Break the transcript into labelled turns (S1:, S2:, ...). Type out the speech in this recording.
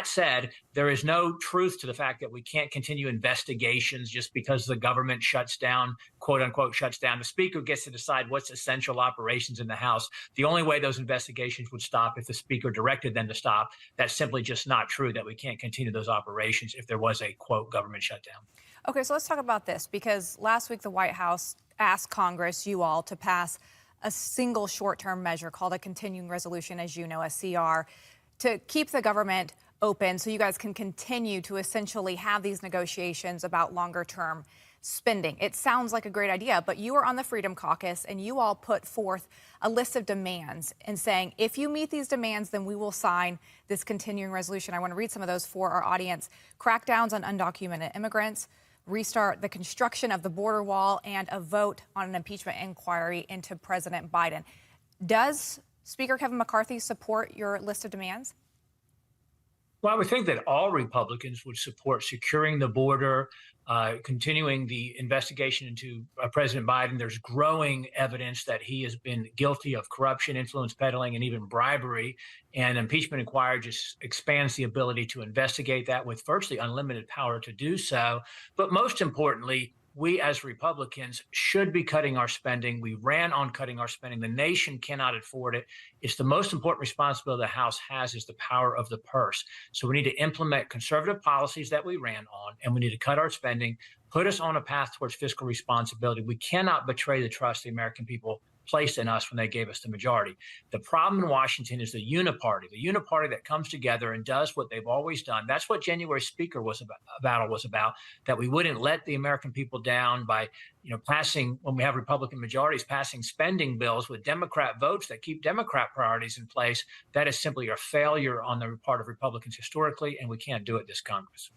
S1: That said, there is no truth to the fact that we can't continue investigations just because the government shuts down, quote unquote, shuts down. The Speaker gets to decide what's essential operations in the House. The only way those investigations would stop if the Speaker directed them to stop. That's simply just not true, that we can't continue those operations if there was a, quote, government shutdown.
S2: Okay, so let's talk about this, because last week the White House asked Congress, you all, to pass a single short-term measure called a continuing resolution, as you know, a CR, to keep the government open so you guys can continue to essentially have these negotiations about longer-term spending. It sounds like a great idea, but you were on the Freedom Caucus and you all put forth a list of demands and saying, if you meet these demands, then we will sign this continuing resolution. I want to read some of those for our audience. Crackdowns on undocumented immigrants, restart the construction of the border wall, and a vote on an impeachment inquiry into President Biden. Does Speaker Kevin McCarthy support your list of demands?
S1: Well, I would think that all Republicans would support securing the border, continuing the investigation into President Biden. There's growing evidence that he has been guilty of corruption, influence peddling, and even bribery. And impeachment inquiry just expands the ability to investigate that with virtually unlimited power to do so. But most importantly, we as Republicans should be cutting our spending. We ran on cutting our spending. The nation cannot afford it. It's the most important responsibility the House has, is the power of the purse. So we need to implement conservative policies that we ran on, and we need to cut our spending, put us on a path towards fiscal responsibility. We cannot betray the trust the American people placed in us when they gave us the majority. The problem in Washington is the uniparty that comes together and does what they've always done. That's what January Speaker battle was about, that we wouldn't let the American people down by, passing, when we have Republican majorities, passing spending bills with Democrat votes that keep Democrat priorities in place. That is simply a failure on the part of Republicans historically, and we can't do it this Congress.